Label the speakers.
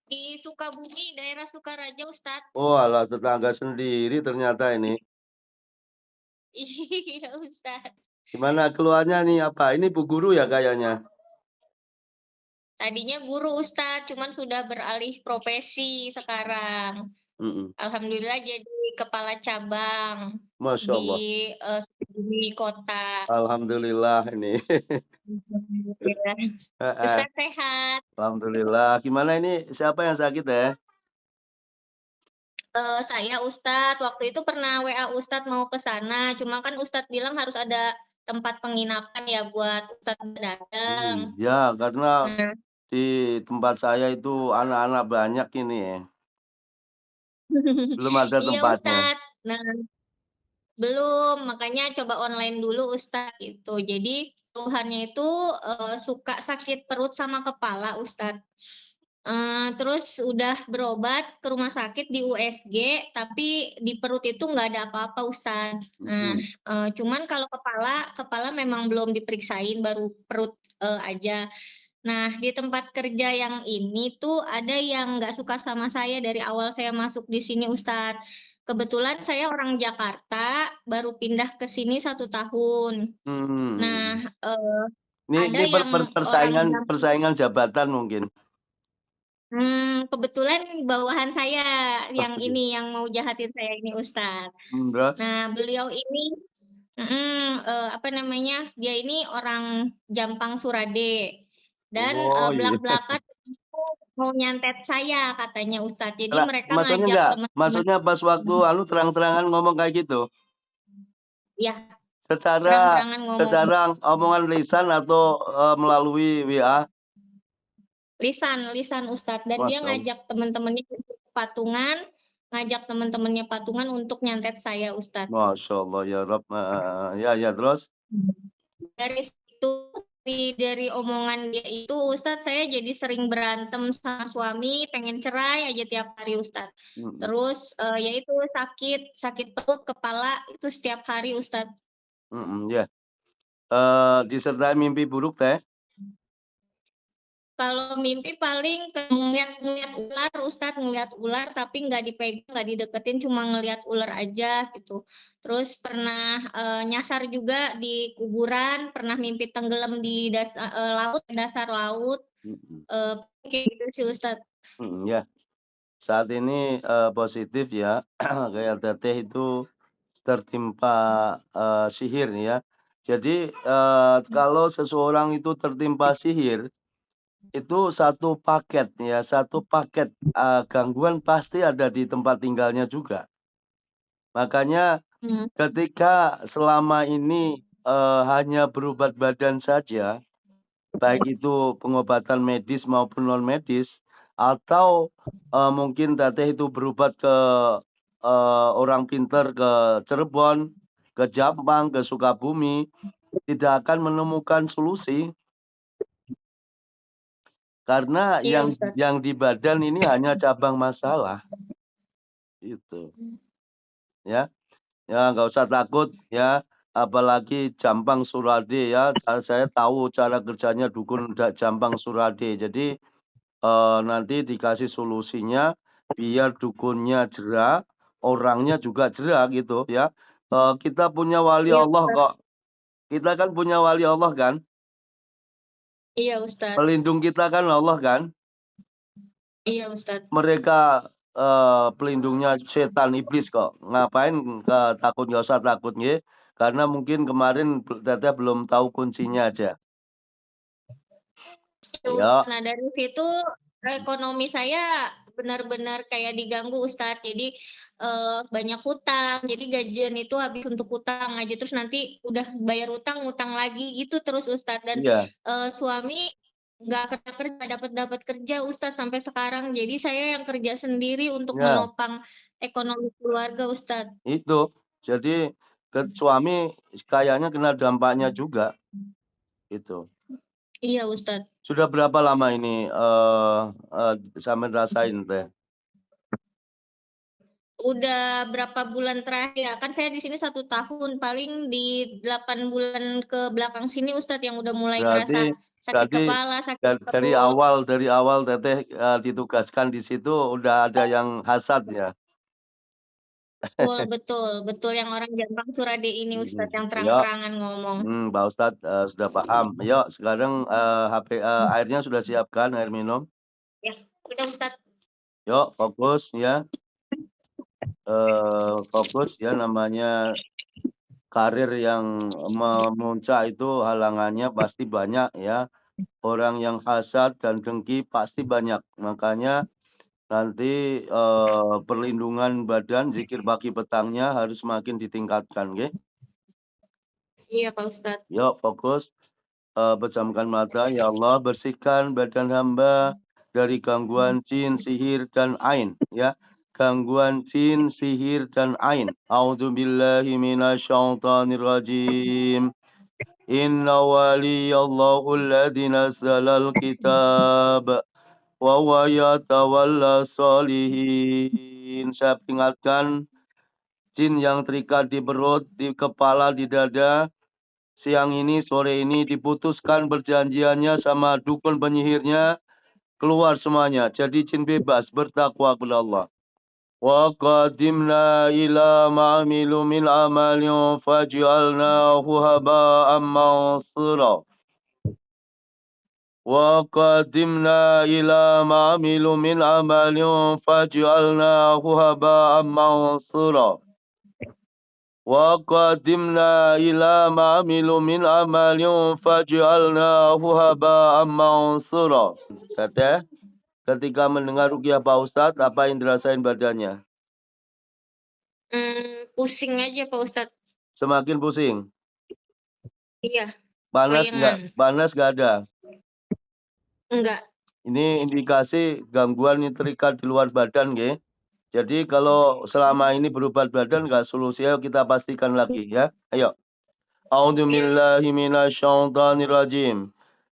Speaker 1: Di Sukabumi, daerah Sukaraja, Ustadz.
Speaker 2: Oh, alah tetangga sendiri ternyata ini.
Speaker 1: Iya, Ustadz.
Speaker 2: Gimana keluarnya nih apa? Ini Bu Guru ya kayaknya?
Speaker 1: Tadinya guru Ustadz, cuman sudah beralih profesi sekarang.
Speaker 2: Mhm.
Speaker 1: Alhamdulillah jadi kepala cabang
Speaker 2: Masya
Speaker 1: di
Speaker 2: Allah.
Speaker 1: Sukabumi kota.
Speaker 2: Alhamdulillah ini.
Speaker 1: Alhamdulillah.
Speaker 2: Heeh.
Speaker 1: Ustadz sehat.
Speaker 2: Alhamdulillah. Gimana ini siapa yang sakit ya?
Speaker 1: Saya Ustadz, waktu itu pernah WA Ustadz mau ke sana, cuma kan Ustadz bilang harus ada tempat penginapan ya buat Ustadz datang.
Speaker 2: Ya, karena
Speaker 1: Nah,
Speaker 2: di tempat saya itu anak-anak banyak ini ya. Belum ada
Speaker 1: iya
Speaker 2: tempatnya.
Speaker 1: Ustadz. Nah, belum, makanya coba online dulu Ustadz gitu. Jadi keluhannya itu suka sakit perut sama kepala Ustadz. Terus udah berobat ke rumah sakit di USG, tapi di perut itu nggak ada apa-apa Ustadz. Nah,
Speaker 2: Mhm.
Speaker 1: cuman kalau kepala memang belum diperiksain, baru perut aja. Nah, di tempat kerja yang ini tuh ada yang nggak suka sama saya dari awal saya masuk di sini, Ustadz. Kebetulan saya orang Jakarta, baru pindah ke sini 1 tahun. Nah,
Speaker 2: Hmm.
Speaker 1: ada
Speaker 2: Ini
Speaker 1: yang orang
Speaker 2: persaingan jabatan mungkin.
Speaker 1: kebetulan bawahan saya
Speaker 2: Oh,
Speaker 1: yang
Speaker 2: iya.
Speaker 1: ini, yang mau jahatin saya ini, Ustadz.
Speaker 2: Terus?
Speaker 1: Nah, beliau ini, apa namanya, dia ini orang Jampang Surade. Dan
Speaker 2: Oh iya.
Speaker 1: belak-belakan mau nyantet saya katanya Ustadz. Jadi mereka ngajak teman-teman.
Speaker 2: Maksudnya pas waktu terang-terangan ngomong kayak gitu.
Speaker 1: Ya,
Speaker 2: Secara
Speaker 1: terang-terangan ngomong
Speaker 2: secara omongan lisan atau melalui WA?
Speaker 1: lisan Ustadz. Dan dia
Speaker 2: Masya Allah.
Speaker 1: ngajak teman-temannya patungan untuk nyantet saya Ustadz.
Speaker 2: Masya Allah ya Rob. Ya ya terus.
Speaker 1: Dari situ, dari omongan dia itu Ustadz, saya jadi sering berantem sama suami, pengen cerai aja tiap hari Ustadz.
Speaker 2: Mm-mm.
Speaker 1: Terus ya itu sakit perut, kepala itu setiap hari Ustadz.
Speaker 2: Ya. Disertai mimpi buruk teh.
Speaker 1: Kalau mimpi paling ngeliat ular Ustadz, ngeliat ular tapi nggak dipegang, nggak dideketin, cuma ngeliat ular aja gitu. Terus pernah nyasar juga di kuburan, pernah mimpi tenggelam di dasar laut.
Speaker 2: Mm-mm.
Speaker 1: Kayak gitu sih Ustadz.
Speaker 2: Ya. Saat ini positif ya. Kayak teteh itu tertimpa sihir ya. Jadi kalau seseorang itu tertimpa sihir, itu satu paket ya, satu paket gangguan pasti ada di tempat tinggalnya juga. Makanya
Speaker 1: Hmm.
Speaker 2: ketika selama ini hanya berobat badan saja, baik itu pengobatan medis maupun non medis, atau mungkin teteh itu berobat ke orang pinter ke Cirebon, ke Jampang, ke Sukabumi, tidak akan menemukan solusi karena
Speaker 1: Iya Ustadz.
Speaker 2: yang di badan ini hanya cabang masalah itu ya. Ya nggak usah takut ya, apalagi Jampang Surade ya. Saya tahu cara kerjanya dukun Jampang Surade. Jadi nanti dikasih solusinya biar dukunnya jerah, orangnya juga jerah gitu ya. Kita punya wali
Speaker 1: Iya
Speaker 2: Allah
Speaker 1: Ustadz.
Speaker 2: kok. Kita kan punya wali Allah kan.
Speaker 1: Iya Ustadz.
Speaker 2: Pelindung kita kan Allah kan.
Speaker 1: Iya Ustadz.
Speaker 2: Mereka pelindungnya setan iblis kok. Ngapain takut, nggak usah takut nggih. Karena mungkin kemarin Teteh belum tahu kuncinya aja.
Speaker 1: Iya,
Speaker 2: Ya,
Speaker 1: Ustadz. Nah, dari situ ekonomi saya benar-benar kayak diganggu, Ustadz. Jadi banyak hutang. Jadi gajian itu habis untuk hutang aja. Terus nanti udah bayar hutang, hutang lagi gitu terus, Ustadz. Dan
Speaker 2: iya,
Speaker 1: suami nggak kerja, dapat kerja, Ustadz sampai sekarang. Jadi saya yang kerja sendiri untuk
Speaker 2: ya,
Speaker 1: menopang ekonomi keluarga, Ustadz.
Speaker 2: itu. Jadi suami kayaknya kena dampaknya juga itu.
Speaker 1: Iya, Ustadz.
Speaker 2: Sudah berapa lama ini sampai rasain Teh?
Speaker 1: Udah berapa bulan terakhir ya, kan saya di sini 1 tahun, paling di 8 bulan ke belakang sini Ustadz yang udah mulai
Speaker 2: Berarti
Speaker 1: kerasa sakit
Speaker 2: Berarti
Speaker 1: kepala, sakit
Speaker 2: dari
Speaker 1: perut.
Speaker 2: awal Teteh ditugaskan di situ udah ada yang hasad ya.
Speaker 1: Betul, betul, betul yang orang Jampang Surade ini Ustadz yang
Speaker 2: Ya,
Speaker 1: terang-terangan ngomong.
Speaker 2: Pak Ustadz sudah paham. Ayo sekarang airnya sudah siapkan air minum.
Speaker 1: Ya, udah Ustadz.
Speaker 2: Yuk fokus ya. Fokus ya, namanya karir yang memuncak itu halangannya pasti banyak ya. Orang yang hasad dan dengki pasti banyak. Makanya nanti perlindungan badan, zikir pagi petangnya harus makin ditingkatkan, okay?
Speaker 1: Iya Pak Ustadz.
Speaker 2: Yuk fokus, pejamkan mata. Ya Allah, bersihkan badan hamba dari gangguan jin, sihir, dan ain. Ya, gangguan jin, sihir, dan ain. A'udzubillahi minasyaitonirrajim. Inna waliyallahu alladzi nazzalal kitab wa huwa yatawalla sholihin. Saya peringatkan jin yang terikat di perut, di kepala, di dada, siang ini, sore ini diputuskan perjanjiannya sama dukun penyihirnya, keluar semuanya. Jadi jin bebas, bertakwa kepada Allah. Wa qadimna ila ma'amilu min amalin faj'alnahu haba'an mansura. Wa qadimna ila ma'amilu min amalin faj'alnahu haba'an mansura. Wa qadimna ila ma'amilu min amalin faj'alnahu haba'an mansura. Teteh, ketika mendengar ruqyah Pak Ustadz, apa yang dirasain badannya?
Speaker 1: Pusing aja Pak Ustadz.
Speaker 2: Semakin pusing?
Speaker 1: Iya,
Speaker 2: Panas nggak?
Speaker 1: bayangan.
Speaker 2: Panas nggak ada?
Speaker 1: Enggak.
Speaker 2: Ini indikasi gangguan yang terikat di luar badan, nggih. Jadi kalau selama ini berobat badan nggak solusi, ayo kita pastikan lagi ya. Ayo. A'udzubillahi minasyaitonirrajim.